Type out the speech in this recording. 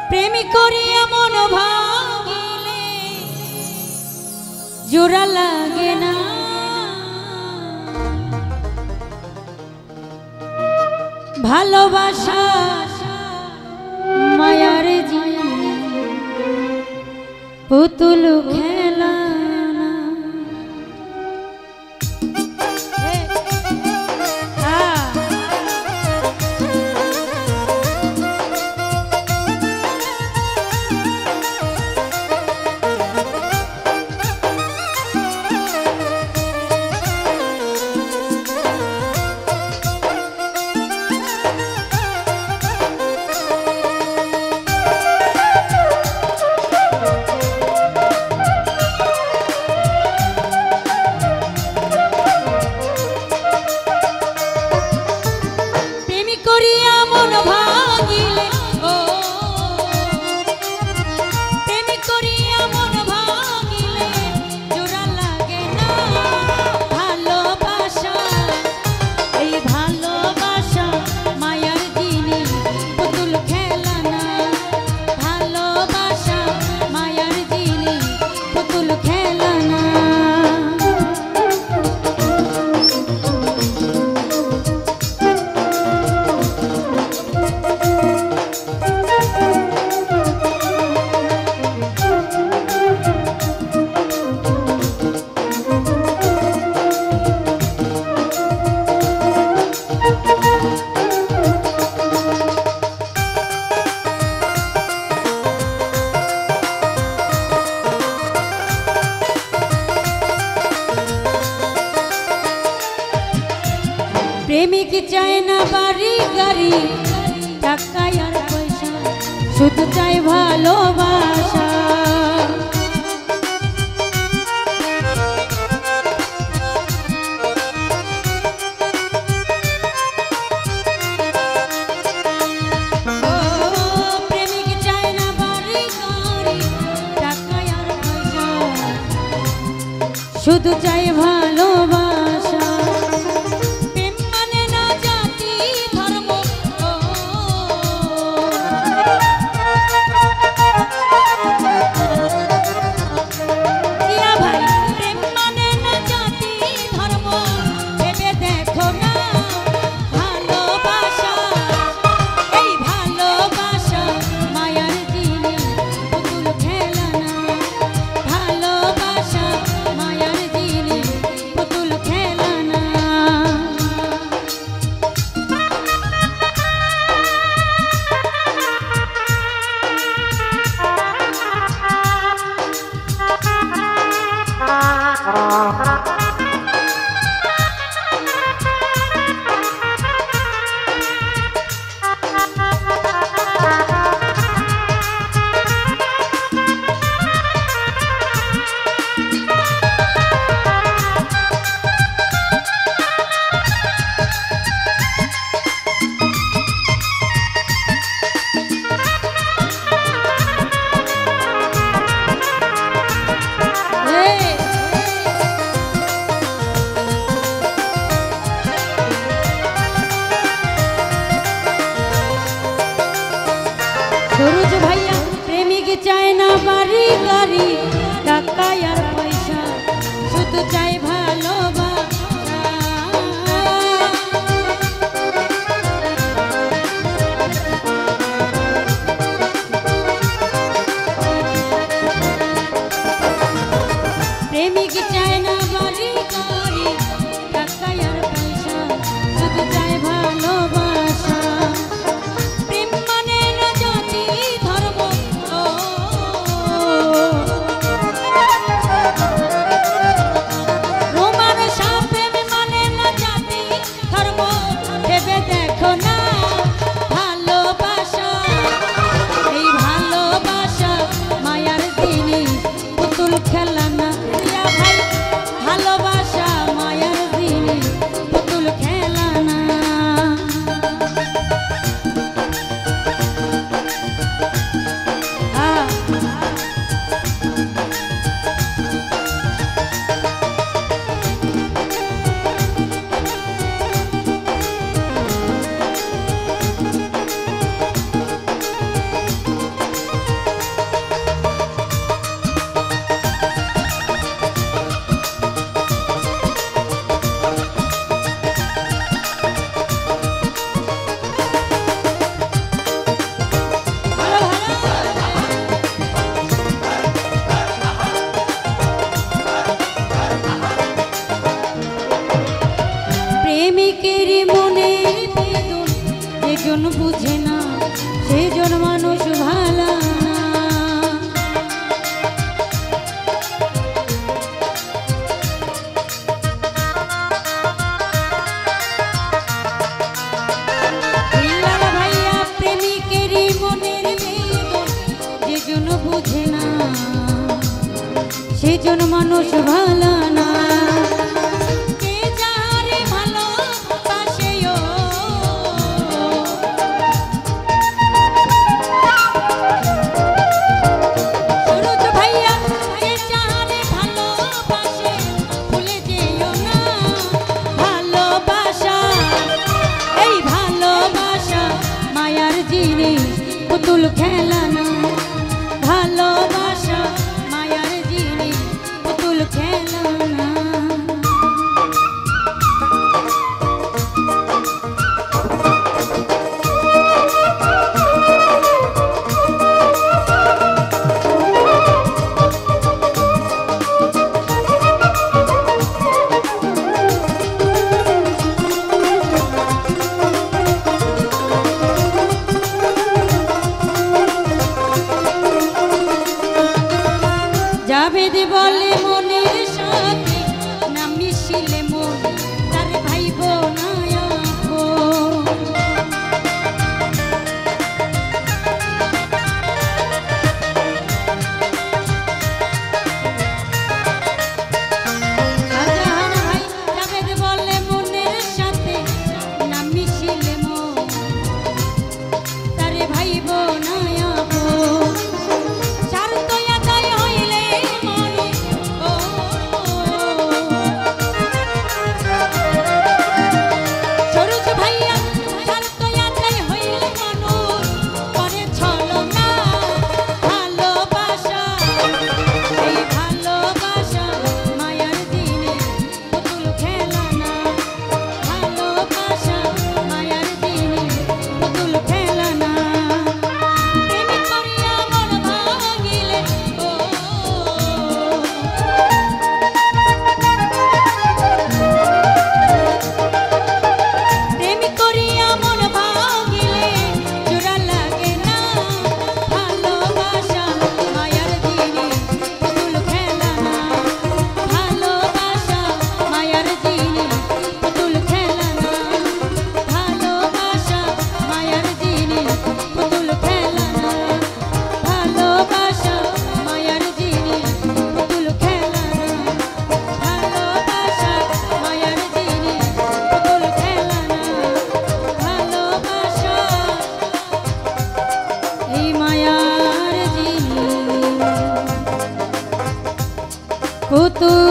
प्रेमी करिया मन भांगिले जोड़ा लागे ना भालोबाशा मायार जिने पुतुल खेला प्रेमिक चाय ना बारी गाड़ी टाका यार पैसा शुद्ध चाय भालोबाशा प्रेमिक चाय ना बारी गाड़ी टाका यार पैसा शुद्ध चाय भालोबाशा सुरुज भैया प्रेमी के चाय ना बारी गाड़ी टाका यार पैसा शुद्ध चाय भालोबाशा प्रेमी के चाय ना बारी गाड़ी टाका यार पैसा शुद्ध चाय भालोबाशा रोमान সেজন মানুষ ভালো না। কে যারে ভালোবাসে ও সুরজ ভাইয়া, কে যারে ভালোবাসে ভুলে যেও না ভালোবাসা। এই ভালোবাসা মায়ার জিনিস, পুতুল খেলা না। ভালোবাসা মায়ার জিনিস, পুতুল খেলা না। জাভেদ বলে মনের সাথে না মিশিলে মন তার ভাইব না আপন। শাহজাহান ভাই জাভেদ বলে মনের সাথে না মিশিলে মন তার ভাইব না আপন। স্বার্থ আদায় হইলে মানুষ সরোজ ভাইয়া, স্বার্থ আদায় হইলে মানুষ করে ছলনা। ভালোবাসা এই ভালোবাসা মায়ার দিনে পুতুল খেলা না। ভালোবাসা মায়ার দিনে পুতুল খেলা না। প্রেম করিয়া মন ভাঙিলে ও প্রেম করিয়া মন ভাঙিলে জোড়া লাগে না। ভালোবাসা মায়ার দিনে পুতুল খেলা না। ভালোবাসা মায়ার দিনে পুতুল খেলা না। ভালোবাসা মায়ার দিনে পুতুল খেলা না। ভালোবাসা মায়ার দিনে পুতুল খেলা না। ভালোবাসা মায়ার দিনে পুতুল খেলা না। ভালোবাসা এই মায়ার দিনে পুতুল